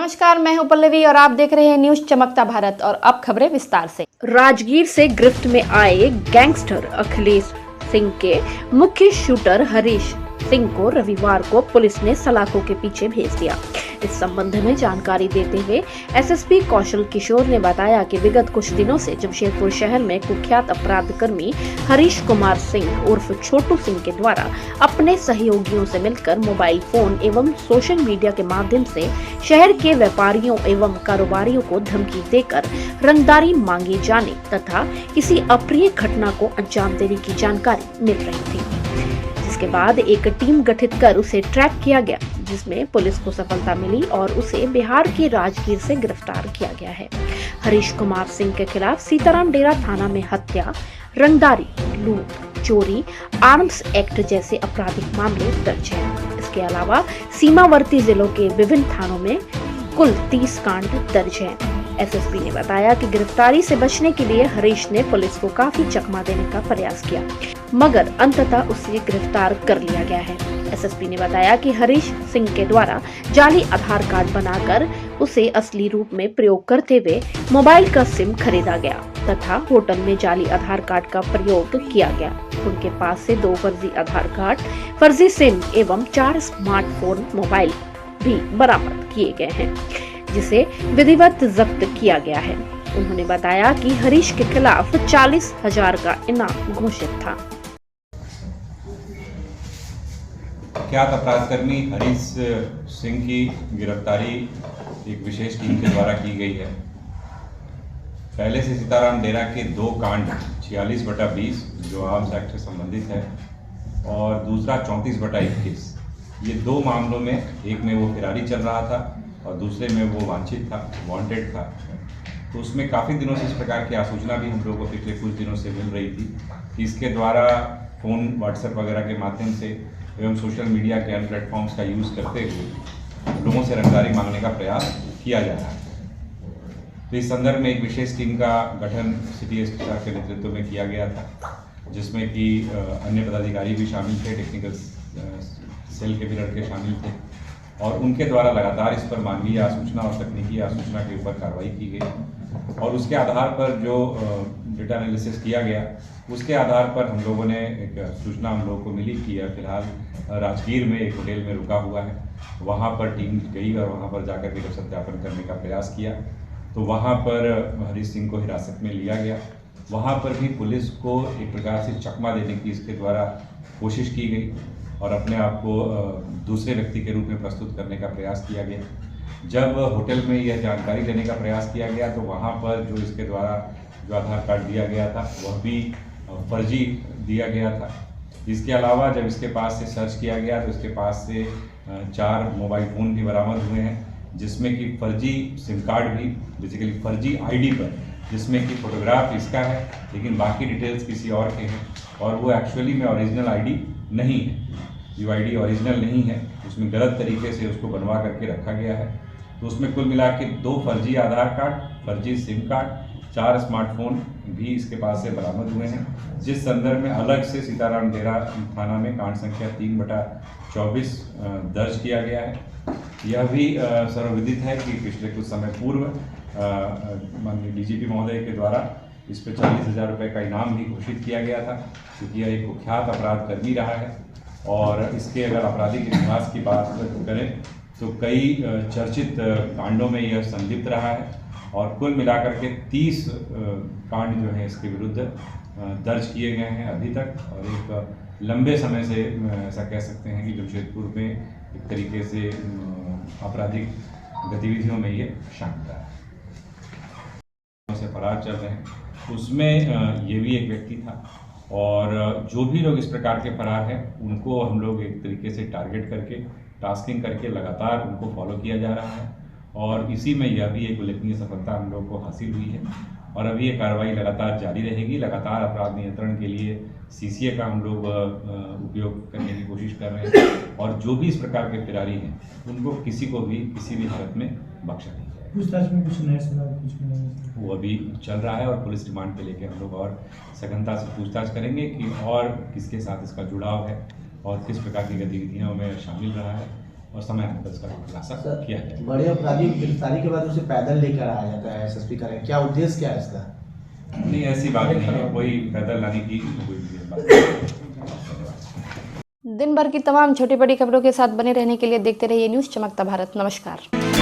नमस्कार, मैं हूं पल्लवी और आप देख रहे हैं न्यूज चमकता भारत। और अब खबरें विस्तार से। राजगीर से गिरफ्त में आए गैंगस्टर अखिलेश सिंह के मुख्य शूटर हरीश सिंह को रविवार को पुलिस ने सलाखों के पीछे भेज दिया। इस संबंध में जानकारी देते हुए एसएसपी कौशल किशोर ने बताया कि विगत कुछ दिनों से जमशेदपुर शहर में कुख्यात अपराध कर्मी हरीश कुमार सिंह उर्फ छोटू सिंह के द्वारा अपने सहयोगियों से मिलकर मोबाइल फोन एवं सोशल मीडिया के माध्यम से शहर के व्यापारियों एवं कारोबारियों को धमकी देकर रंगदारी मांगे जाने तथा किसी अप्रिय घटना को अंजाम देने की जानकारी मिल रही थी, जिसके बाद एक टीम गठित कर उसे ट्रैक किया गया, जिसमें पुलिस को सफलता मिली और उसे बिहार के राजगीर से गिरफ्तार किया गया है। हरीश कुमार सिंह के खिलाफ सीताराम डेरा थाना में हत्या, रंगदारी, लूट, चोरी, आर्म्स एक्ट जैसे आपराधिक मामले दर्ज हैं। इसके अलावा सीमावर्ती जिलों के विभिन्न थानों में कुल 30 कांड दर्ज हैं। एसएसपी ने बताया कि गिरफ्तारी से बचने के लिए हरीश ने पुलिस को काफी चकमा देने का प्रयास किया, मगर अंततः उसे गिरफ्तार कर लिया गया है। एसएसपी ने बताया कि हरीश सिंह के द्वारा जाली आधार कार्ड बनाकर उसे असली रूप में प्रयोग करते हुए मोबाइल का सिम खरीदा गया तथा होटल में जाली आधार कार्ड का प्रयोग किया गया। उनके पास से 2 फर्जी आधार कार्ड, फर्जी सिम एवं 4 स्मार्टफोन मोबाइल भी बरामद किए गए हैं, जिसे विधिवत जब्त किया गया है। उन्होंने बताया कि हरीश के खिलाफ 40,000 का इनाम घोषित था। कुख्यात अपराधकर्मी हरीश सिंह की गिरफ्तारी एक विशेष टीम के द्वारा की गई है। पहले से सीताराम डेरा के 2 कांड 46/20 जो आर्म्स एक्ट से संबंधित है और दूसरा 34/21, ये 2 मामलों में, एक में वो फिरारी चल रहा था और दूसरे में वो वांछित था, वांटेड था। तो उसमें काफ़ी दिनों से इस प्रकार की आसूचना भी हम लोगों को पिछले कुछ दिनों से मिल रही थी कि इसके द्वारा फ़ोन, व्हाट्सएप वगैरह के माध्यम से एवं सोशल मीडिया के अन्य प्लेटफॉर्म्स का यूज़ करते हुए लोगों से रंगदारी मांगने का प्रयास किया जा रहा है। तो इस संदर्भ में एक विशेष टीम का गठन सिटी एसपी साहब के नेतृत्व में किया गया था, जिसमें कि अन्य पदाधिकारी भी शामिल थे, टेक्निकल सेल के भी लड़के शामिल थे और उनके द्वारा लगातार इस पर मानवीय आसूचना और तकनीकी आसूचना के ऊपर कार्रवाई की गई और उसके आधार पर जो डेटा एनालिसिस किया गया, उसके आधार पर हम लोगों ने एक सूचना हम लोगों को मिली कि यह फिलहाल राजगीर में एक होटल में रुका हुआ है। वहाँ पर टीम गई और वहाँ पर जाकर के सत्यापन करने का प्रयास किया, तो वहाँ पर हरीश सिंह को हिरासत में लिया गया। वहाँ पर भी पुलिस को एक प्रकार से चकमा देने की इसके द्वारा कोशिश की गई और अपने आप को दूसरे व्यक्ति के रूप में प्रस्तुत करने का प्रयास किया गया। जब होटल में यह जानकारी देने का प्रयास किया गया तो वहाँ पर जो इसके द्वारा जो आधार कार्ड दिया गया था वह भी फर्जी दिया गया था। इसके अलावा जब इसके पास से सर्च किया गया तो इसके पास से 4 मोबाइल फ़ोन भी बरामद हुए हैं, जिसमें कि फर्जी सिम कार्ड भी, बेसिकली फर्जी आईडी पर, जिसमें कि फ़ोटोग्राफ इसका है लेकिन बाकी डिटेल्स किसी और के हैं और वो एक्चुअली में ओरिजिनल आईडी नहीं है। यूआईडी ओरिजिनल नहीं है, उसमें गलत तरीके से उसको बनवा करके रखा गया है। तो उसमें कुल मिला के 2 फर्जी आधार कार्ड, फर्जी सिम कार्ड, 4 स्मार्टफोन भी इसके पास से बरामद हुए हैं, जिस संदर्भ में अलग से सीताराम डेरा थाना में कांड संख्या 3/24 दर्ज किया गया है। यह भी सर्वविदित है कि पिछले कुछ समय पूर्व माननीय डीजीपी महोदय के द्वारा इस पर 40,000 रुपये का इनाम भी घोषित किया गया था, क्योंकि यह एक कुख्यात अपराध कर्मी रहा है और इसके अगर आपराधिक इतिहास की बात करें तो कई चर्चित कांडों में यह संलिप्त रहा है और कुल मिलाकर के 30 कांड जो हैं इसके विरुद्ध दर्ज किए गए हैं अभी तक। और एक लंबे समय से ऐसा कह सकते हैं कि जमशेदपुर में एक तरीके से आपराधिक गतिविधियों में ये शामिल रहा है, से फरार चल रहे हैं। उसमें ये भी एक व्यक्ति था और जो भी लोग इस प्रकार के फरार हैं उनको हम लोग एक तरीके से टारगेट करके, टास्किंग करके लगातार उनको फॉलो किया जा रहा है और इसी में यह भी एक उल्लेखनीय सफलता हम लोग को हासिल हुई है और अभी ये कार्रवाई लगातार जारी रहेगी। लगातार अपराध नियंत्रण के लिए सीसीए का हम लोग उपयोग करने की कोशिश कर रहे हैं और जो भी इस प्रकार के फिरारी हैं उनको किसी को भी किसी भी हालत में बख्शा नहीं जाएगा। पूछताछ में कुछ नया सवाल कुछ नहीं, वो अभी चल रहा है और पुलिस रिमांड पे लेके हम लोग और सघनता से पूछताछ करेंगे कि और किसके साथ इसका जुड़ाव है और किस प्रकार की गतिविधियों में शामिल रहा है और समय पर इसका खुलासा किया जाए। बड़े अपराधी की गिरफ्तारी के बाद उसे पैदल लेकर आया जाता है एसएसपी का, क्या उद्देश्य क्या है इसका? नहीं, ऐसी बात नहीं है, कोई पैदल लाने की कोई बात नहीं। दिन भर की तमाम छोटी बड़ी खबरों के साथ बने रहने के लिए देखते रहिए न्यूज़ चमकता भारत। नमस्कार।